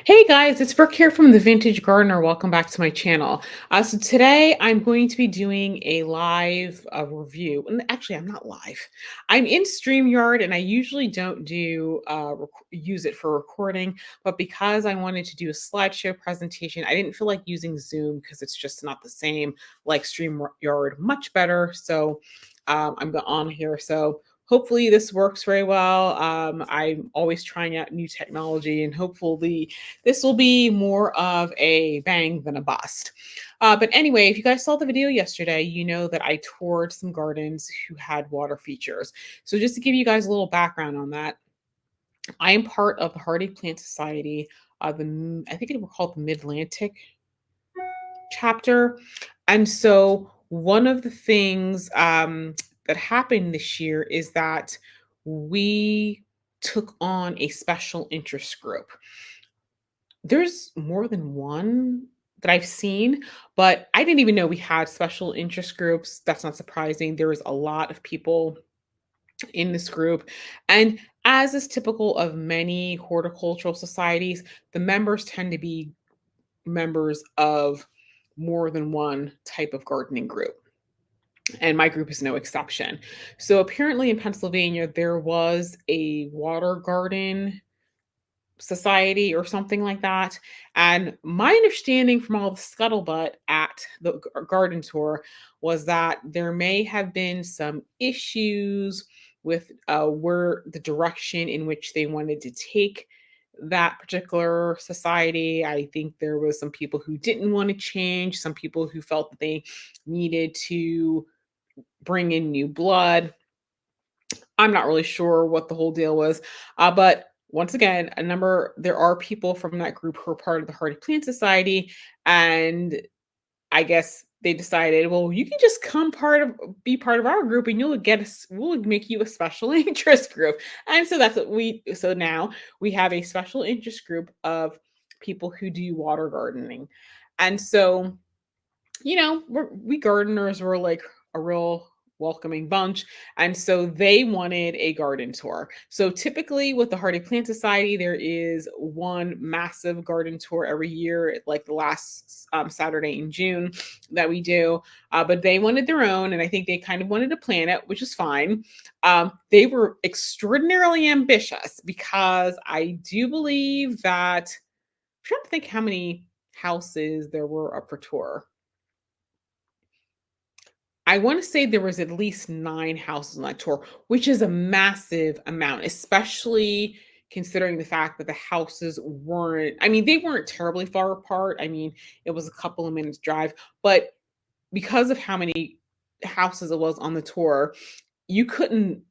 Hey guys, it's Brooke here from The Vintage Gardener. Welcome back to my channel. So today I'm going to be doing a live review. Actually, I'm not live. I'm in StreamYard and I usually don't use it for recording, but because I wanted to do a slideshow presentation, I didn't feel like using Zoom because it's just not the same like StreamYard, much better. So I'm on here. So hopefully this works very well. I'm always trying out new technology and hopefully this will be more of a bang than a bust. But anyway, if you guys saw the video yesterday, you know that I toured some gardens who had water features. So just to give you guys a little background on that, I am part of the Hardy Plant Society. I think it was called the Mid-Atlantic chapter. And so one of the things that happened this year is that we took on a special interest group. There's more than one that I've seen, but I didn't even know we had special interest groups. That's not surprising. There was a lot of people in this group. And as is typical of many horticultural societies, the members tend to be members of more than one type of gardening group. And my group is no exception. So apparently in Pennsylvania, there was a water garden society or something like that. And my understanding from all the scuttlebutt at the garden tour was that there may have been some issues with where the direction in which they wanted to take that particular society. I think there was some people who didn't want to change, some people who felt that they needed to bring in new blood. I'm not really sure what the whole deal was. But once again, there are people from that group who are part of the Hardy Plant Society. And I guess they decided, well, you can just be part of our group and we'll make you a special interest group. And so so now we have a special interest group of people who do water gardening. And so we gardeners were like a real welcoming bunch. And so they wanted a garden tour. So typically with the Hardy Plant Society, there is one massive garden tour every year, like the last Saturday in June that we do. But they wanted their own. And I think they kind of wanted to plan it, which is fine. They were extraordinarily ambitious because I do believe that, I'm trying to think how many houses there were up for tour. I want to say there was at least 9 houses on that tour, which is a massive amount, especially considering the fact that the houses they weren't terribly far apart. I mean, it was a couple of minutes drive, but because of how many houses it was on the tour, you couldn't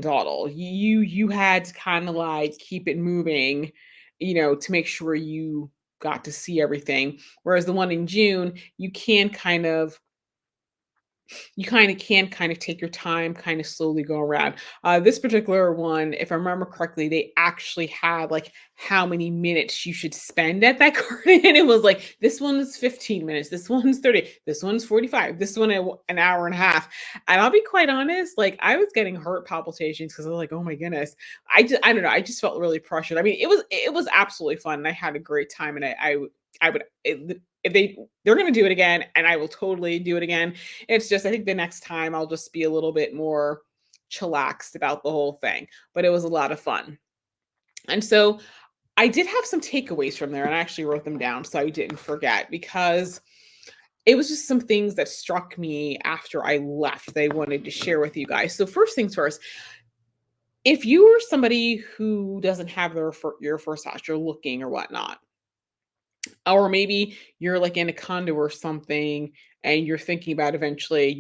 dawdle. You had to kind of like keep it moving, to make sure you got to see everything. Whereas the one in June, you can kind of take your time, kind of slowly go around. This particular one, if I remember correctly, they actually had like how many minutes you should spend at that garden. And it was like, this one's 15 minutes, this one's 30, this one's 45, this one an hour and a half. And I'll be quite honest, like I was getting heart palpitations because I was like, oh my goodness. I don't know. I just felt really pressured. I mean, it was absolutely fun. And I had a great time. And I would, if they're going to do it again, and I will totally do it again. It's just, I think the next time I'll just be a little bit more chillaxed about the whole thing. But it was a lot of fun. And so I did have some takeaways from there, and I actually wrote them down so I didn't forget because it was just some things that struck me after I left that I wanted to share with you guys. So first things first, if you are somebody who doesn't have your first house, you're looking or whatnot, or maybe you're like in a condo or something and you're thinking about eventually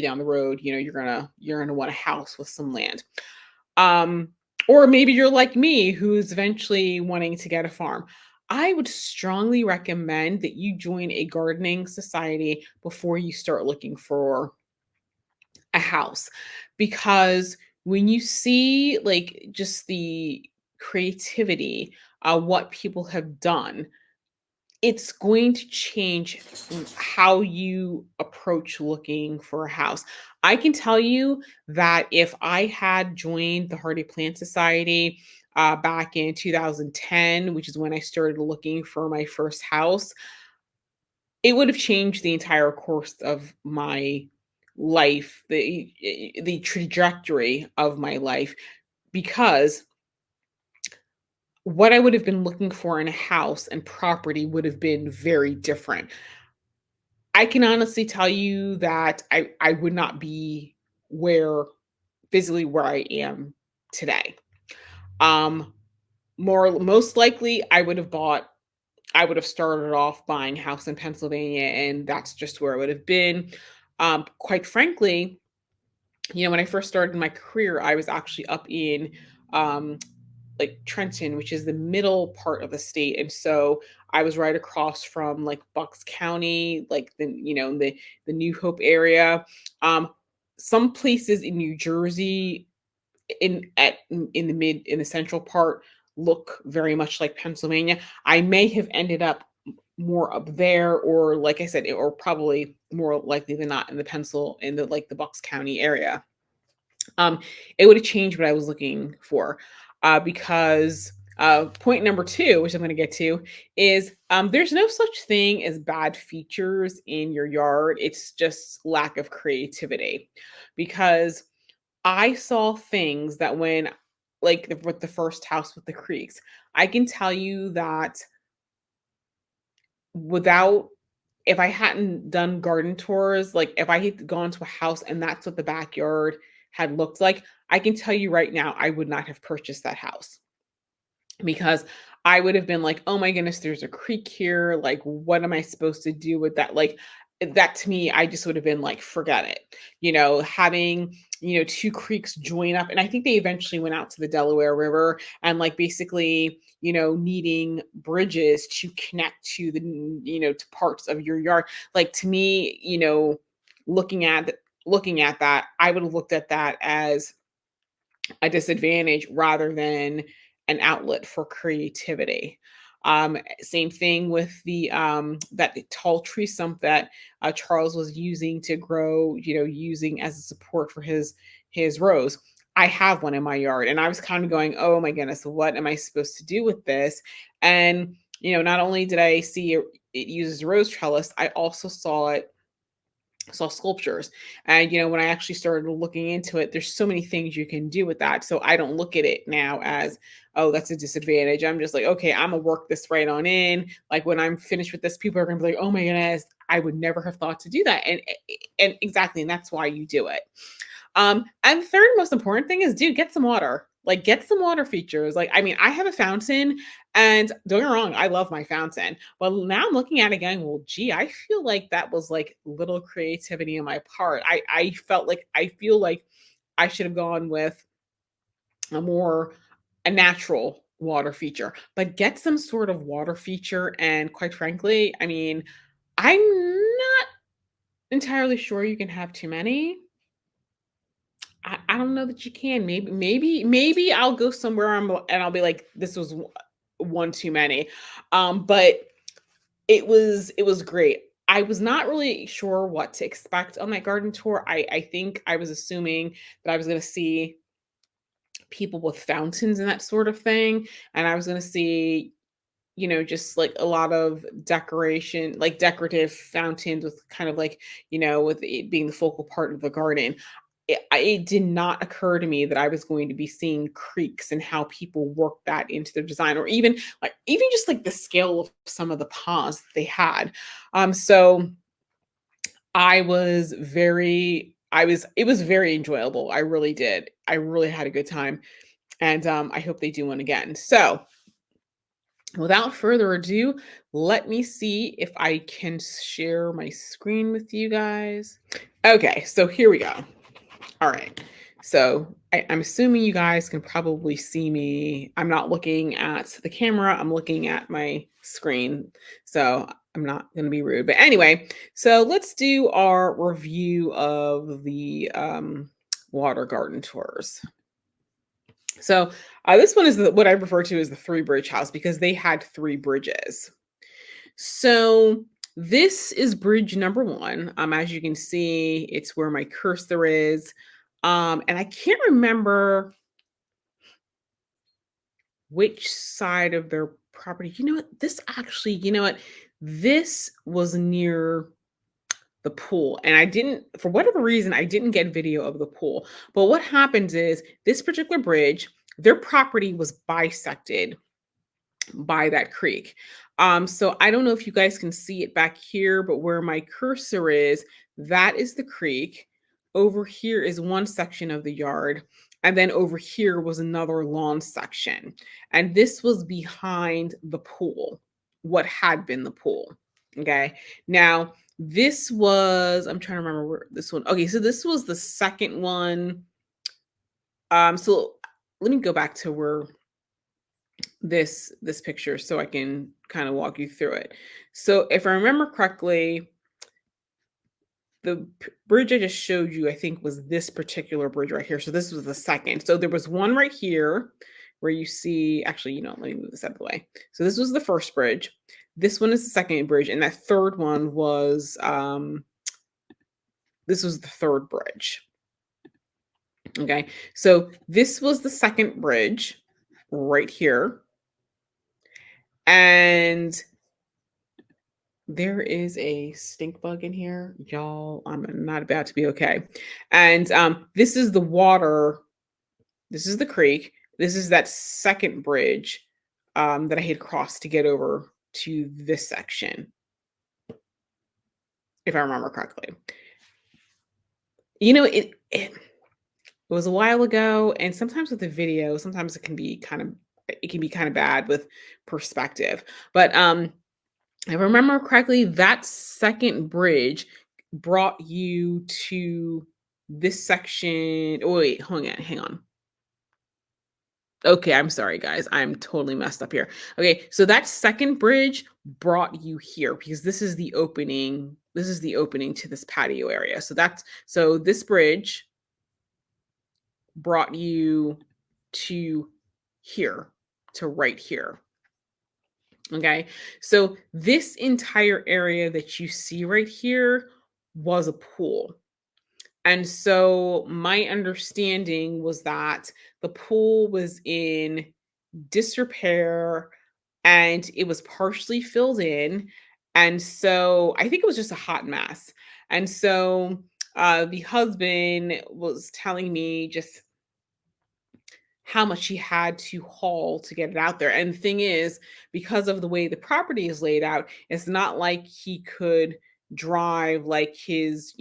down the road, you're gonna want a house with some land. Um, or maybe you're like me who's eventually wanting to get a farm. I would strongly recommend that you join a gardening society before you start looking for a house, because when you see like just the creativity, what people have done, it's going to change how you approach looking for a house. I can tell you that if I had joined the Hardy Plant Society, back in 2010, which is when I started looking for my first house, it would have changed the entire course of my life, the trajectory of my life, because what I would have been looking for in a house and property would have been very different. I can honestly tell you that I would not be where physically where I am today. Um, most likely I would have started off buying a house in Pennsylvania, and that's just where I would have been. Quite frankly, when I first started my career, I was actually up in um, like Trenton, which is the middle part of the state, and so I was right across from like Bucks County, like the New Hope area. Um, some places in New Jersey, in the central part, look very much like Pennsylvania. I may have ended up more up there, or like I said, or probably more likely than not in the Bucks County area. um, it would have changed what I was looking for, because point number two, which I'm going to get to, is there's no such thing as bad features in your yard. It's just lack of creativity, because I saw things that with the first house with the creeks, I can tell you that without if I hadn't done garden tours, like if I had gone to a house and that's what the backyard had looked like, I can tell you right now, I would not have purchased that house, because I would have been like, "Oh my goodness, there's a creek here. Like, what am I supposed to do with that?" Like, that to me, I just would have been like, "Forget it." Having, two creeks join up. And I think they eventually went out to the Delaware River, and like basically, needing bridges to connect to to parts of your yard. Like to me, looking at looking at that, I would have looked at that as a disadvantage rather than an outlet for creativity. Same thing with the that tall tree stump that Charles was using to grow, using as a support for his rose. I have one in my yard, and I was kind of going, "Oh my goodness, what am I supposed to do with this?" And not only did I see it uses rose trellis, I also saw sculptures. And when I actually started looking into it, there's so many things you can do with that. So I don't look at it now as, oh, that's a disadvantage. I'm just like, okay, I'm gonna work this right on in. Like when I'm finished with this, people are gonna be like, oh my goodness, I would never have thought to do that. And exactly, and that's why you do it. And the third most important thing is, dude, get some water. Like, get some water features. Like, I mean, I have a fountain, and don't get me wrong, I love my fountain. But now I'm looking at it going, well, gee, I feel like that was like little creativity on my part. I feel like I should have gone with a more a natural water feature. But get some sort of water feature, and quite frankly, I mean, I'm not entirely sure you can have too many. I don't know that you can. Maybe I'll go somewhere and I'll be like, this was one too many. But it was great. I was not really sure what to expect on that garden tour. I think I was assuming that I was going to see people with fountains and that sort of thing, and I was going to see just like a lot of decoration, like decorative fountains with kind of like, with it being the focal part of the garden. It did not occur to me that I was going to be seeing creeks and how people work that into their design, or even just like the scale of some of the ponds that they had. So it was very enjoyable. I really did. I really had a good time. And I hope they do one again. So without further ado, let me see if I can share my screen with you guys. Okay, so here we go. All right. So I'm assuming you guys can probably see me. I'm not looking at the camera, I'm looking at my screen. So I'm not going to be rude. But anyway, so let's do our review of the water garden tours. So this one is what I refer to as the three bridge house, because they had three bridges. So this is bridge number one. As you can see, it's where my cursor is. And I can't remember which side of their property. You know what? This actually, you know what? This was near the pool, and I didn't, for whatever reason, I didn't get video of the pool. But what happens is this particular bridge, their property was bisected by that creek. So I don't know if you guys can see it back here, but where my cursor is, that is the creek. Over here is one section of the yard. And then over here was another lawn section. And this was behind the pool, what had been the pool. Okay. Now, this was, I'm trying to remember where this one. Okay. So this was the second one. So let me go back to where this picture so I can kind of walk you through it. So if I remember correctly, the bridge I just showed you, I think, was this particular bridge right here. So this was the second. So there was one right here where you see, actually, let me move this out of the way. So this was the first bridge. This one is the second bridge, and that third one was this was the third bridge. Okay, so this was the second bridge right here. And there is a stink bug in here. Y'all, I'm not about to be okay. And this is the water. This is the creek. This is that second bridge that I had crossed to get over to this section, if I remember correctly. It was a while ago, and sometimes with the video, sometimes it can be kind of bad with perspective. But if I remember correctly, that second bridge brought you to this section. Oh, wait, hang on. Okay, I'm sorry, guys. I'm totally messed up here. Okay, so that second bridge brought you here because this is the opening. This is the opening to this patio area. So this bridge brought you to here, to right here. Okay, so this entire area that you see right here was a pool. And so my understanding was that the pool was in disrepair and it was partially filled in. And so I think it was just a hot mess. And so the husband was telling me just how much he had to haul to get it out there. And the thing is, because of the way the property is laid out, it's not like he could drive like his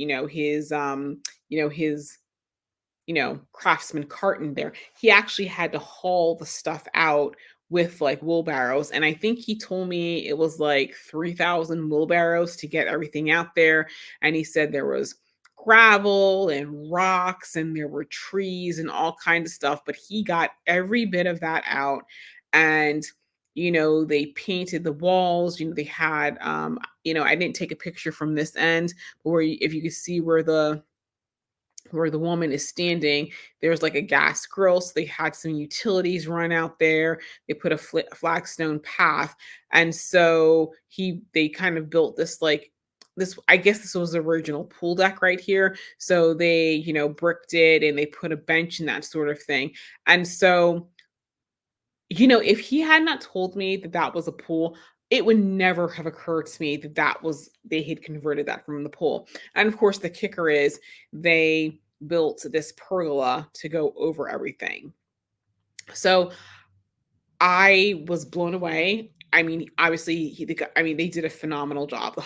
craftsman cart in there. He actually had to haul the stuff out with like wheelbarrows. And I think he told me it was like 3,000 wheelbarrows to get everything out there. And he said there was gravel and rocks and there were trees and all kinds of stuff, but he got every bit of that out. And they painted the walls. They had I didn't take a picture from this end, but if you could see where the woman is standing, there's like a gas grill. So they had some utilities run out there. They put a flagstone path. And so they kind of built this, I guess this was the original pool deck right here. So they, bricked it and they put a bench and that sort of thing. And so, if he had not told me that that was a pool, it would never have occurred to me they had converted that from the pool. And of course, the kicker is they built this pergola to go over everything. So I was blown away. I mean, obviously, they did a phenomenal job. The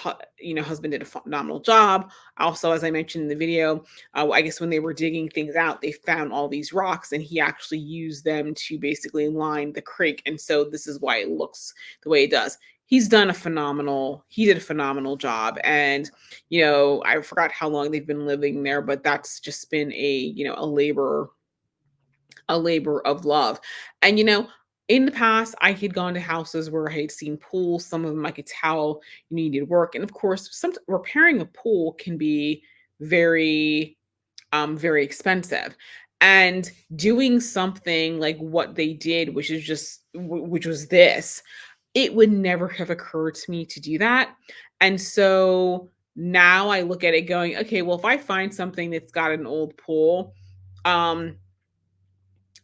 husband did a phenomenal job. Also, as I mentioned in the video, I guess when they were digging things out, they found all these rocks, and he actually used them to basically line the creek. And so this is why it looks the way it does. He did a phenomenal job. And, I forgot how long they've been living there, but that's just been a labor of love. And in the past, I had gone to houses where I had seen pools. Some of them I could tell needed work. And of course, repairing a pool can be very, very expensive. And doing something like what they did, which was this, it would never have occurred to me to do that. And so now I look at it going, okay, well, if I find something that's got an old pool, um,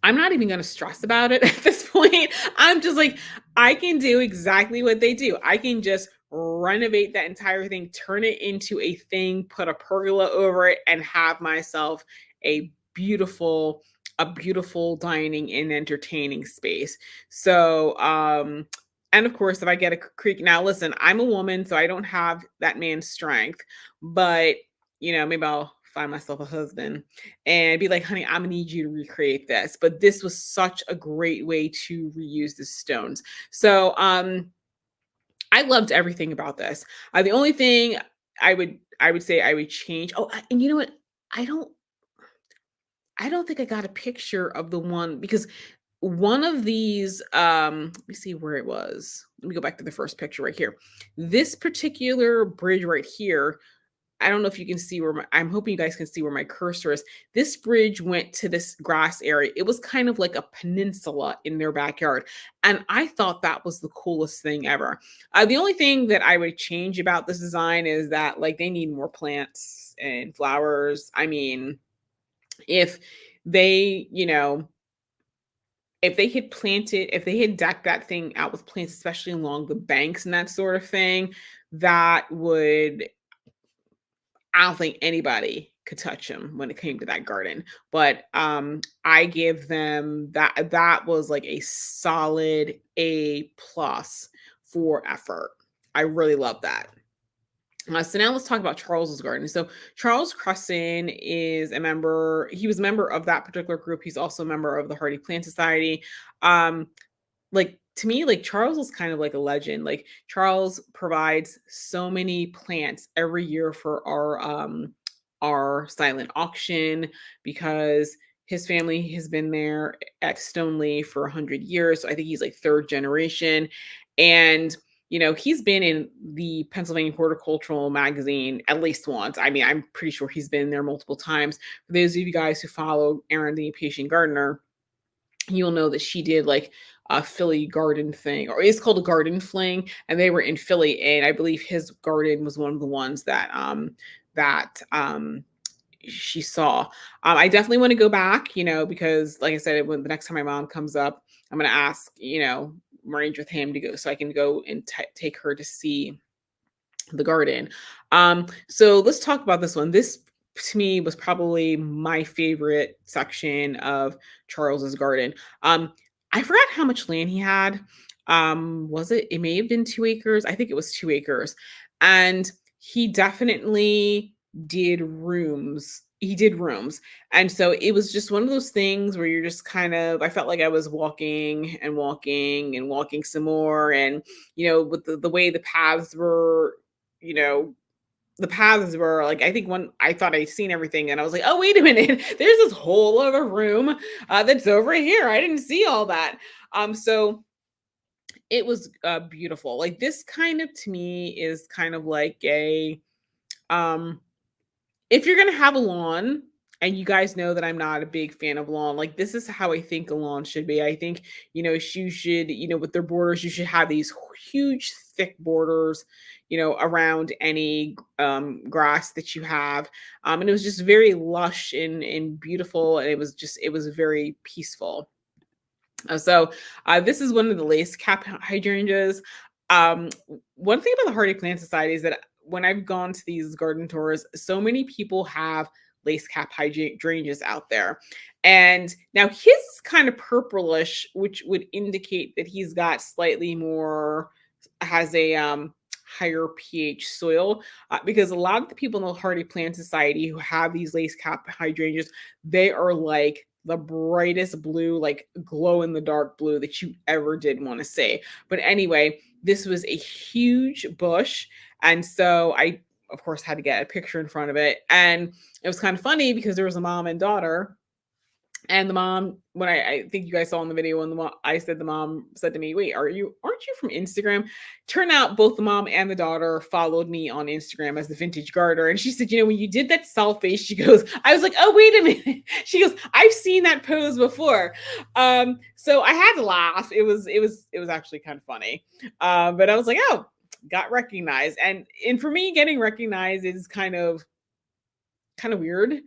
I'm not even gonna stress about it at this point. I'm just like, I can do exactly what they do. I can just renovate that entire thing, turn it into a thing, put a pergola over it, and have myself a beautiful dining and entertaining space. So, and of course, if I get a creek, now listen, I'm a woman, so I don't have that man's strength, but maybe I'll find myself a husband and be like, honey, I'm gonna need you to recreate this. But this was such a great way to reuse the stones. So I loved everything about this. The only thing I would say I would change. Oh, and you know what? I don't I don't think I got a picture of the one because one of these let me see where it was. Let me go back to the first picture right here. This particular bridge right here, I don't know if you can see where I'm hoping you guys can see where my cursor is. This bridge went to this grass area. It was kind of like a peninsula in their backyard. And I thought that was the coolest thing ever. The only thing that I would change about this design is that like they need more plants and flowers. I mean, if they, if they had planted, if they had decked that thing out with plants, especially along the banks and that sort of thing, that would I don't think anybody could touch him when it came to that garden. But I give them that was like a solid A plus for effort. I really love that. So now let's talk about Charles's garden. So Charles Cresson is a member. He was a member of that particular group. He's also a member of the Hardy Plant Society. Um, like to me, like Charles is kind of like a legend. Like Charles provides so many plants every year for our silent auction because his family has been there at Stoneleigh for 100 years. So I think he's like third generation. And he's been in the Pennsylvania Horticultural Magazine at least once. I mean, I'm pretty sure he's been there multiple times. For those of you guys who follow Erin the Impatient Gardener, you'll know that she did like a Philly garden thing, or it's called a garden fling, and they were in Philly, and I believe his garden was one of the ones that she saw. I definitely want to go back, because like I said, when the next time my mom comes up, I'm going to ask, arrange with him to go so I can go and take her to see the garden. So let's talk about this one. This to me was probably my favorite section of Charles's garden. I forgot how much land he had. Was it may have been 2 acres? I think it was 2 acres. And he definitely did rooms. He did rooms. And so it was just one of those things where you're just kind of, I felt like I was walking and walking and walking some more. And, with the way the paths were, you know, the paths were like, I think when I thought I'd seen everything and I was like, oh, wait a minute, there's this whole other room that's over here. I didn't see all that. So it was beautiful. Like this kind of to me is kind of like um, if you're gonna have a lawn, and you guys know that I'm not a big fan of lawn, like this is how I think a lawn should be. I think, you should, with their borders, you should have these huge, thick borders, around any grass that you have. And it was just very lush and beautiful, and it was very peaceful. So this is one of the lace cap hydrangeas. Um, One thing about the Hardy Plant Society is that when I've gone to these garden tours, so many people have lace cap hydrangeas out there. And now his is kind of purplish, which would indicate that he's got slightly more, has a higher pH soil, because a lot of the people in the Hardy Plant Society who have these lace cap hydrangeas, they are like the brightest blue, like glow in the dark blue that you ever did want to see. But anyway, this was a huge bush. And so I, of course, had to get a picture in front of it. And it was kind of funny because there was a mom and daughter. And the mom, when I think you guys saw in the video, when the mom said to me, "Wait, aren't you from Instagram?" Turn out both the mom and the daughter followed me on Instagram as the Vintage Gardener, and she said, "When you did that selfie," she goes, "I was like, oh wait a minute." She goes, "I've seen that pose before." So I had to laugh. It was actually kind of funny, but I was like, "Oh, got recognized," and for me, getting recognized is kind of weird,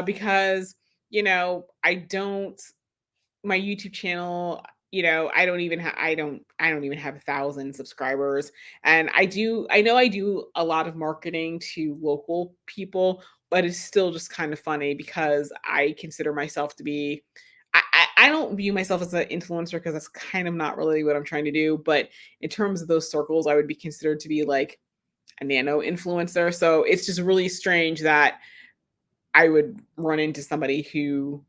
because I don't my YouTube channel, I don't even have 1,000 subscribers. And I know I do a lot of marketing to local people, but it's still just kind of funny because I consider myself to be I don't view myself as an influencer because that's kind of not really what I'm trying to do. But in terms of those circles, I would be considered to be like a nano influencer. So it's just really strange that I would run into somebody who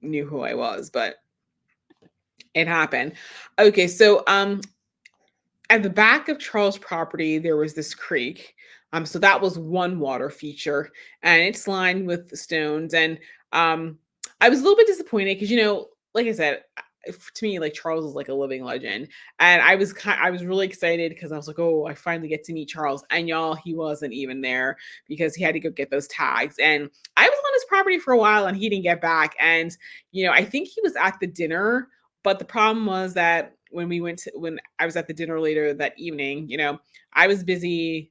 knew who I was, but it happened. Okay, so at the back of Charles' property, there was this creek. So that was one water feature, and it's lined with stones. And I was a little bit disappointed because, like I said, to me, like Charles is like a living legend, and I was really excited because I was like, oh, I finally get to meet Charles. And y'all, he wasn't even there because he had to go get those tags. And I was on his property for a while, and he didn't get back. And I think he was at the dinner, but the problem was that when I was at the dinner later that evening, I was busy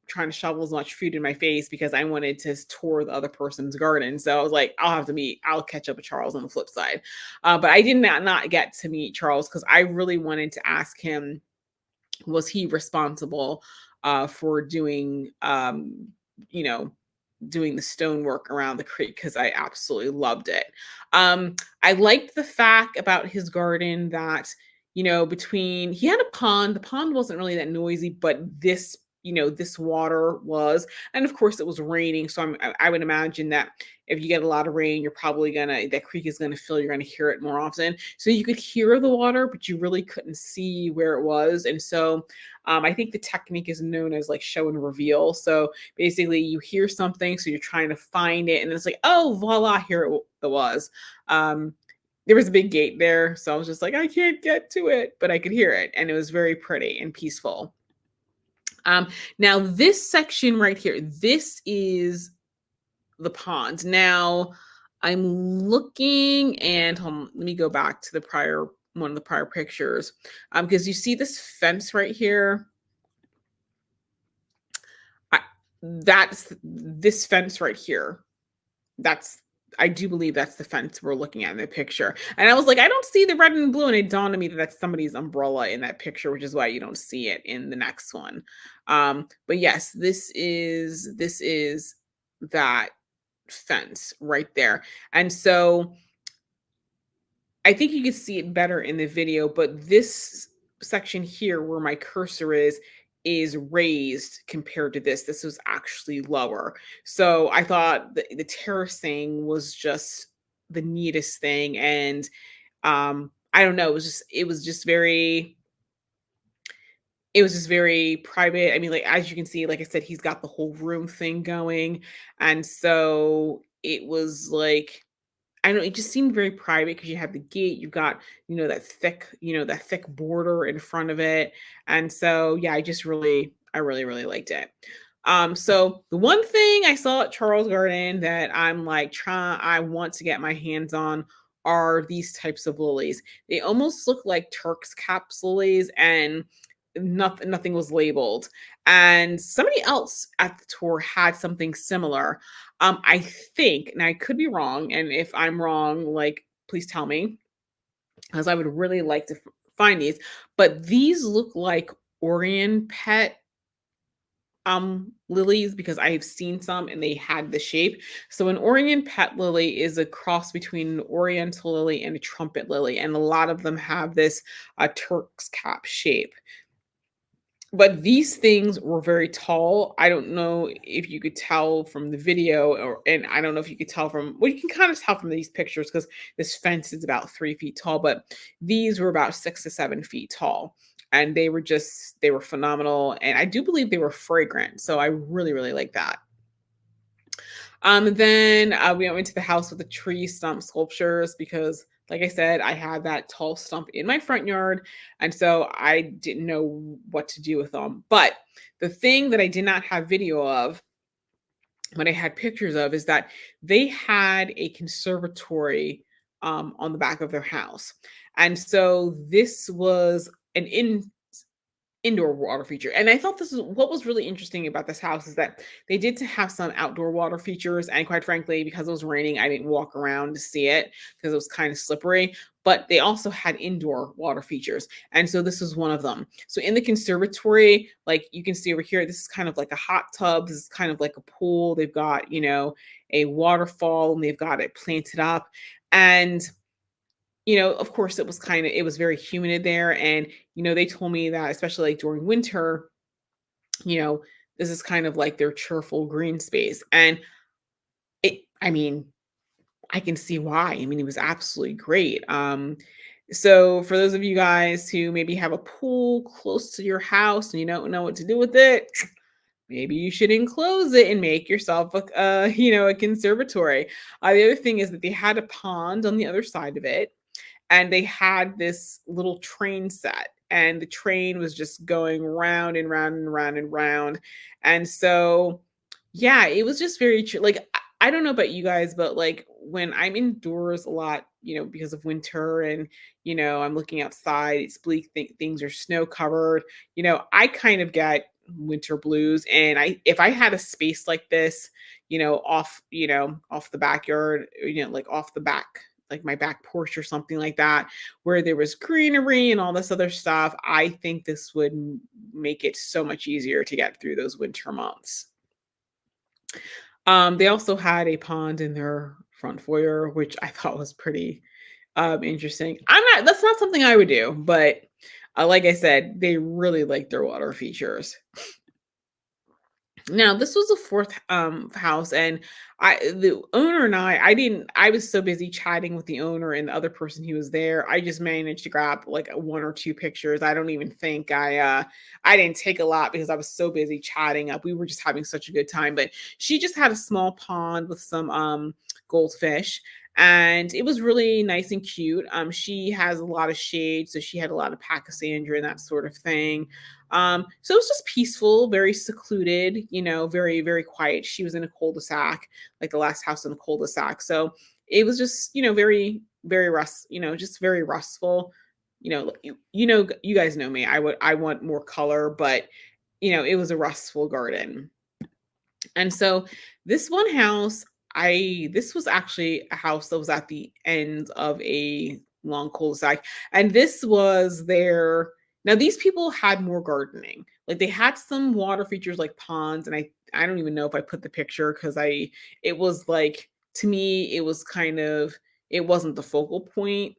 trying to shovel as much food in my face because I wanted to tour the other person's garden. So I was like, I'll catch up with Charles on the flip side. But I did not get to meet Charles because I really wanted to ask him, was he responsible for you know, doing the stonework around the creek because I absolutely loved it. I liked the fact about his garden that, between he had a pond, the pond wasn't really that noisy, but this water was, and of course it was raining. So I would imagine that if you get a lot of rain, that creek is gonna fill, you're gonna hear it more often. So you could hear the water, but you really couldn't see where it was. And so I think the technique is known as like show and reveal. So basically you hear something, so you're trying to find it, and then it's like, oh, voila, here it was. um there was a big gate there, so I was just like, I can't get to it, but I could hear it, and it was very pretty and peaceful. Now this section right here, this is the pond. Now I'm looking, and let me go back to the prior one of the prior pictures, because you see this fence right here. I, that's this fence right here. That's I do believe that's the fence we're looking at in the picture. And I was like, I don't see the red and blue, and it dawned on me that that's somebody's umbrella in that picture, which is why you don't see it in the next one. But yes, this is that fence right there. And so I think you can see it better in the video, but this section here where my cursor is raised compared to this. This was actually lower. So I thought the terracing was just the neatest thing. And I don't know, it was just very private. I mean, like as you can see, like I said, he's got the whole room thing going. And so it was like, I don't know, it just seemed very private because you have the gate, you've got, that thick border in front of it. And so, yeah, I really, really liked it. So the one thing I saw at Charles Garden that I want to get my hands on are these types of lilies. They almost look like Turk's caps lilies, and nothing was labeled. And somebody else at the tour had something similar. I think, and I could be wrong, and if I'm wrong, like please tell me, because I would really like to find these. But these look like Orion pet lilies because I've seen some and they had the shape. So an Orion pet lily is a cross between an oriental lily and a trumpet lily, and a lot of them have this Turk's cap shape. But these things were very tall. I don't know if you could tell from the video, and I don't know if you could tell from, well, you can kind of tell from these pictures because this fence is about 3 feet tall, but these were about 6 to 7 feet tall. And they were phenomenal. And I do believe they were fragrant. So I really, really like that. Then we went to the house with the tree stump sculptures because, like I said, I had that tall stump in my front yard. And so I didn't know what to do with them. But the thing that I did not have video of, but I had pictures of, is that they had a conservatory on the back of their house. And so this was an indoor water feature. And I thought this is what was really interesting about this house is that they did to have some outdoor water features. And quite frankly, because it was raining, I didn't walk around to see it because it was kind of slippery. But they also had indoor water features. And so this was one of them. So in the conservatory, like you can see over here, this is kind of like a hot tub. This is kind of like a pool. They've got, a waterfall and they've got it planted up. And of course, it was very humid there. And, they told me that, especially like during winter, you know, this is kind of like their cheerful green space. And I mean, I can see why. I mean, it was absolutely great. So for those of you guys who maybe have a pool close to your house and you don't know what to do with it, maybe you should enclose it and make yourself a conservatory. The other thing is that they had a pond on the other side of it, and they had this little train set, and the train was just going round and round and round and round. And so yeah, it was just very true. Like I don't know about you guys, but like when I'm indoors a lot, because of winter and I'm looking outside, it's bleak, things are snow covered, I kind of get winter blues. And if I had a space like this, off the backyard, like off the back, like my back porch or something like that, where there was greenery and all this other stuff, I think this would make it so much easier to get through those winter months. They also had a pond in their front foyer, which I thought was pretty interesting. That's not something I would do, but like I said, they really like their water features. Now, this was the fourth house, and the owner and I was so busy chatting with the owner and the other person who was there. I just managed to grab like one or two pictures. I don't even think I didn't take a lot because I was so busy chatting up. We were just having such a good time. But she just had a small pond with some goldfish, and it was really nice and cute. She has a lot of shade, so she had a lot of pachysandra and that sort of thing. So it was just peaceful, very secluded, very, very quiet. She was in a cul-de-sac, like the last house in the cul-de-sac. So it was just, very, very just very restful. You guys know me. I want more color, but it was a restful garden. And so this one house, this was actually a house that was at the end of a long cul-de-sac. And this was their now these people had more gardening. Like they had some water features like ponds, and I don't even know if I put the picture because it was like to me, it was kind of it wasn't the focal point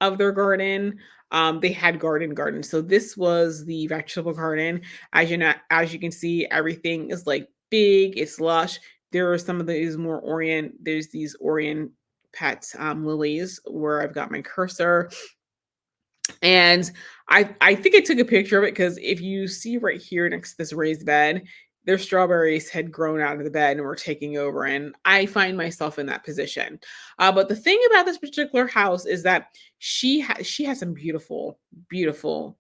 of their garden. They had garden. So this was the vegetable garden. As you can see, everything is like big, it's lush. There are some of these there's these Orient pet lilies where I've got my cursor. And I think I took a picture of it because if you see right here next to this raised bed, their strawberries had grown out of the bed and were taking over. And I find myself in that position. But the thing about this particular house is that she has some beautiful, beautiful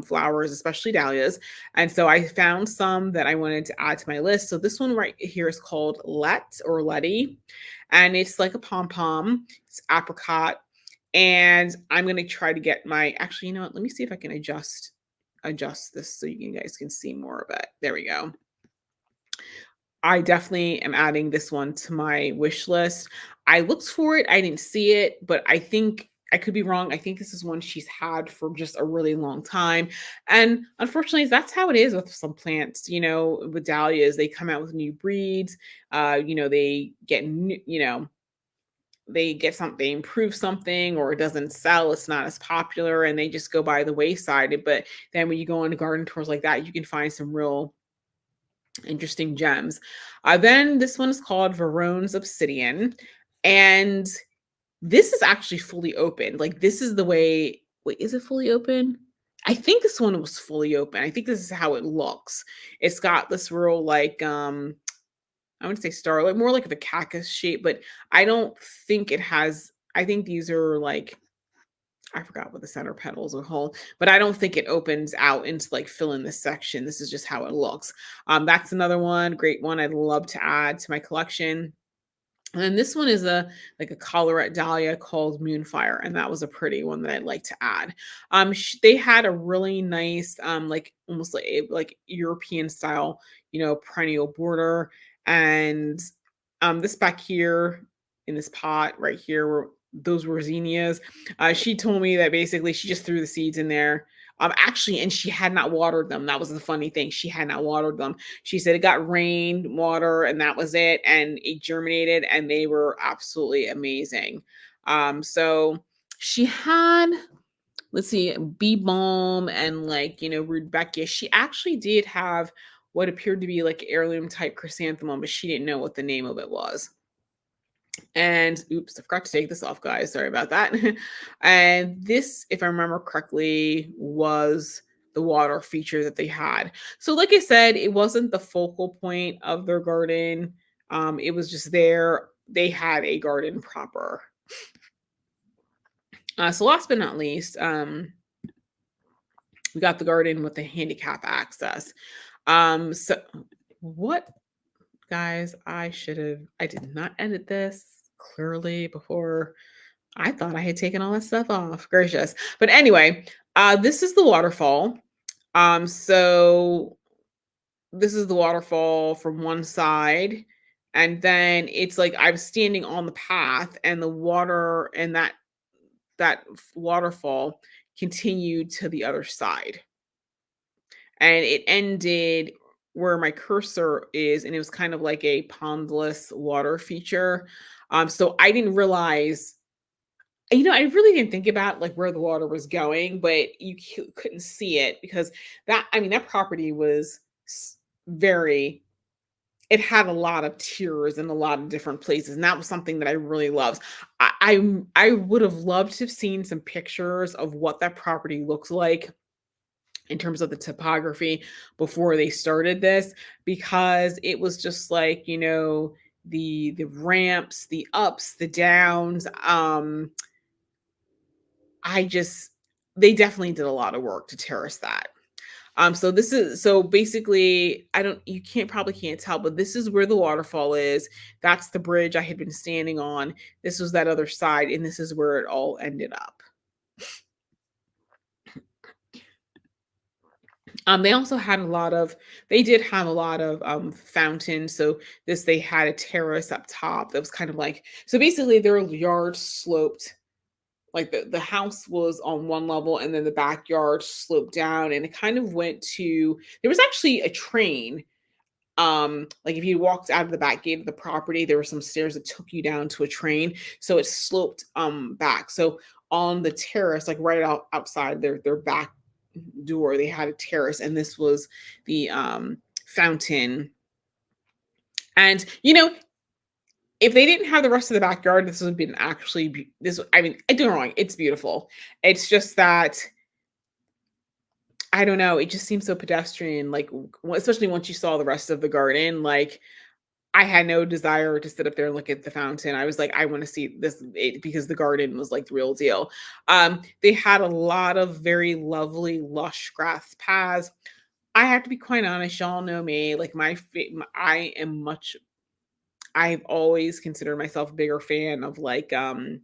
flowers, especially dahlias. And so I found some that I wanted to add to my list. So this one right here is called Letty, and it's like a pom pom. It's apricot, and I'm gonna try to get my actually, you know what? Let me see if I can adjust this so you guys can see more of it. There we go. I definitely am adding this one to my wish list. I looked for it, I didn't see it, but I think I could be wrong. I think this is one she's had for just a really long time. And unfortunately, that's how it is with some plants, with dahlias. They come out with new breeds. They get new, they get something, they improve something, or it doesn't sell, it's not as popular, and they just go by the wayside. But then when you go on garden tours like that, you can find some real interesting gems. Then this one is called Verone's Obsidian, and this is actually fully open. Like this is the way. Wait, is it fully open? I think this one was fully open. I think this is how it looks. It's got this real like I would say starlight, more like the cactus shape, but I don't think it has. I think these are like I forgot what the center petals are called, but I don't think it opens out into like fill in this section. This is just how it looks. That's another one, great one. I'd love to add to my collection. And then this one is a like a collarette dahlia called Moonfire, and that was a pretty one that I'd like to add. They had a really nice, like almost like European style, perennial border, and this back here in this pot right here were those were zinnias. She told me that basically she just threw the seeds in there. Actually, and she had not watered them. That was the funny thing. She had not watered them. She said it got rain, water, and that was it. And it germinated, and they were absolutely amazing. So she had, let's see, bee balm and rudbeckia. She actually did have what appeared to be like heirloom type chrysanthemum, but she didn't know what the name of it was. And oops, I forgot to take this off, guys. Sorry about that. And this, if I remember correctly, was the water feature that they had. So, like I said, it wasn't the focal point of their garden. It was just there. They had a garden proper. So last but not least, we got the garden with the handicap access. So what, guys, I did not edit this clearly before. I thought I had taken all that stuff off. Gracious. But anyway, this is the waterfall. So this is the waterfall from one side, and then it's like I'm standing on the path, and the water and that waterfall continued to the other side. And it ended where my cursor is, and it was kind of like a pondless water feature. So I didn't realize, I really didn't think about like where the water was going, but couldn't see it because that property was very, it had a lot of tiers in a lot of different places, and that was something that I really loved. I would have loved to have seen some pictures of what that property looks like in terms of the topography before they started this, because it was just like, the ramps, the ups, the downs. I just They definitely did a lot of work to terrace that. So basically, I don't you can't probably can't tell, but this is where the waterfall is. That's the bridge I had been standing on. This was that other side, and this is where it all ended up. They also had a lot of they did have a lot of fountains. So they had a terrace up top that was kind of like, so basically their yard sloped, like the house was on one level, and then the backyard sloped down, and it kind of went to, there was actually a train. Like if you walked out of the back gate of the property, there were some stairs that took you down to a train. So it sloped back. So on the terrace, like right outside their back door, they had a terrace, and this was the fountain. And if they didn't have the rest of the backyard, this would have been actually this. I mean, I do wrong. It's beautiful. It's just that I don't know. It just seems so pedestrian. Like especially once you saw the rest of the garden, like I had no desire to sit up there and look at the fountain. I was like, I want to see because the garden was like the real deal. They had a lot of very lovely, lush grass paths. I have to be quite honest, y'all know me. Like I've always considered myself a bigger fan of like P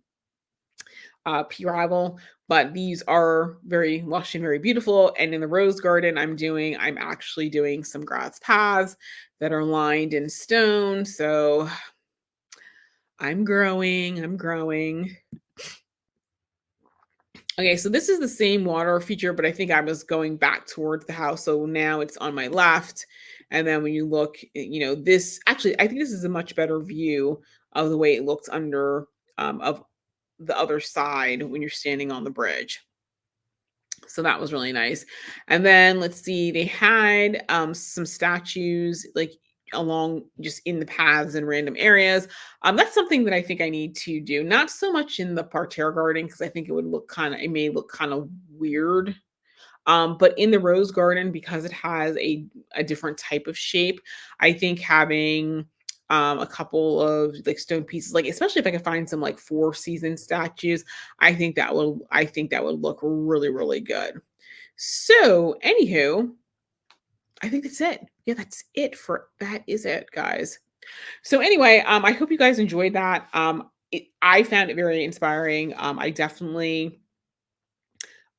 Rival, but these are very lush and very beautiful. And in the rose garden, I'm actually doing some grass paths that are lined in stone. So I'm growing. I'm growing. Okay, so this is the same water feature, but I think I was going back towards the house. So now it's on my left. And then when you look, this actually, I think this is a much better view of the way it looks under of the other side when you're standing on the bridge. So that was really nice. And then let's see, they had some statues like along just in the paths in random areas. That's something that I think I need to do. Not so much in the parterre garden because I think it may look kind of weird. But in the rose garden, because it has a different type of shape, I think having a couple of like stone pieces, like especially if I could find some like Four Season statues, I think that would look really, really good. So, anywho, I think that's it. Yeah, that is it, guys. So anyway, I hope you guys enjoyed that. I found it very inspiring. I definitely,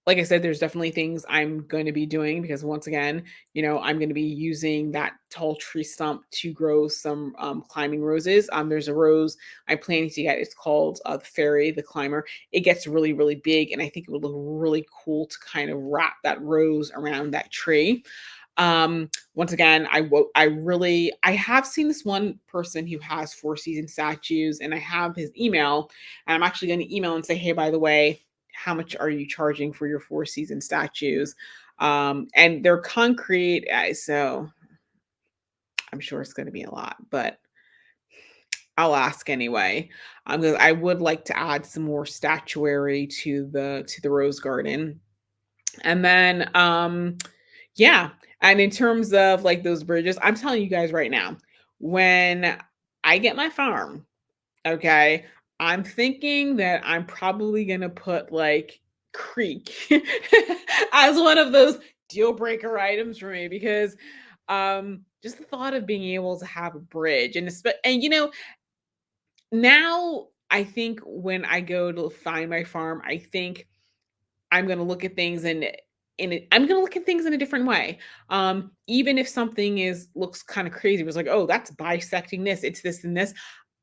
like I said, there's definitely things I'm going to be doing because once again, I'm going to be using that tall tree stump to grow some climbing roses. There's a rose I'm planning to get. It's called the Fairy, the Climber. It gets really, really big, and I think it would look really cool to kind of wrap that rose around that tree. Once again, I have seen this one person who has Four Season statues, and I have his email, and I'm actually going to email and say, hey, by the way, how much are you charging for your Four Season statues? And they're concrete, so I'm sure it's going to be a lot, but I'll ask anyway. Because I would like to add some more statuary to the rose garden. And then yeah, and in terms of like those bridges, I'm telling you guys right now, when I get my farm, okay, I'm thinking that I'm probably gonna put like creek as one of those deal breaker items for me because just the thought of being able to have a bridge and now I think when I go to find my farm, I think I'm gonna look at things I'm gonna look at things in a different way. Even if something looks kind of crazy, it was like, oh, that's bisecting this, it's this and this.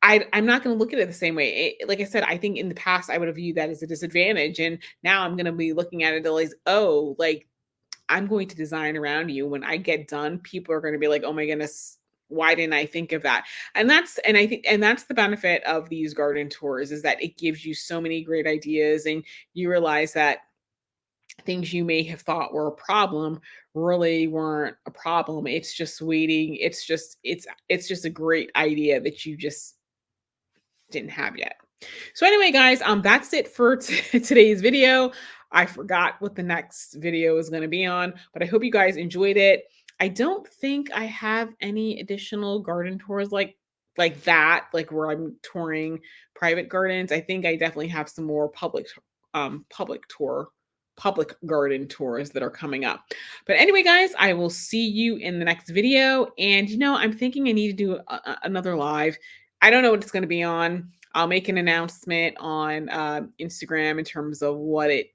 I'm not gonna look at it the same way. Like I said, I think in the past I would have viewed that as a disadvantage, and now I'm gonna be looking at it as, oh, like I'm going to design around you. When I get done, people are gonna be like, oh my goodness, why didn't I think of that? And I think that's the benefit of these garden tours is that it gives you so many great ideas, and you realize that things you may have thought were a problem really weren't a problem. It's just waiting. It's just a great idea that you just didn't have yet. So anyway, guys, that's it for today's video. I forgot what the next video is going to be on, but I hope you guys enjoyed it. I don't think I have any additional garden tours like that, like where I'm touring private gardens. I think I definitely have some more public garden tours that are coming up. But anyway, guys, I will see you in the next video. And I'm thinking I need to do another live. I don't know what it's going to be on. I'll make an announcement on Instagram in terms of what it's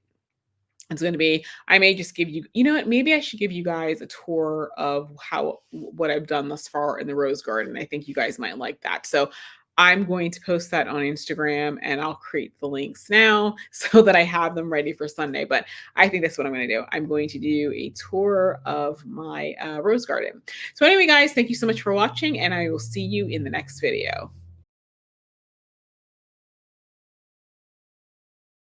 going to be. I may just give you, you know what, maybe I should give you guys a tour of what I've done thus far in the rose garden. I think you guys might like that. So I'm going to post that on Instagram and I'll create the links now so that I have them ready for Sunday. But I think that's what I'm going to do. I'm going to do a tour of my rose garden. So anyway, guys, thank you so much for watching and I will see you in the next video.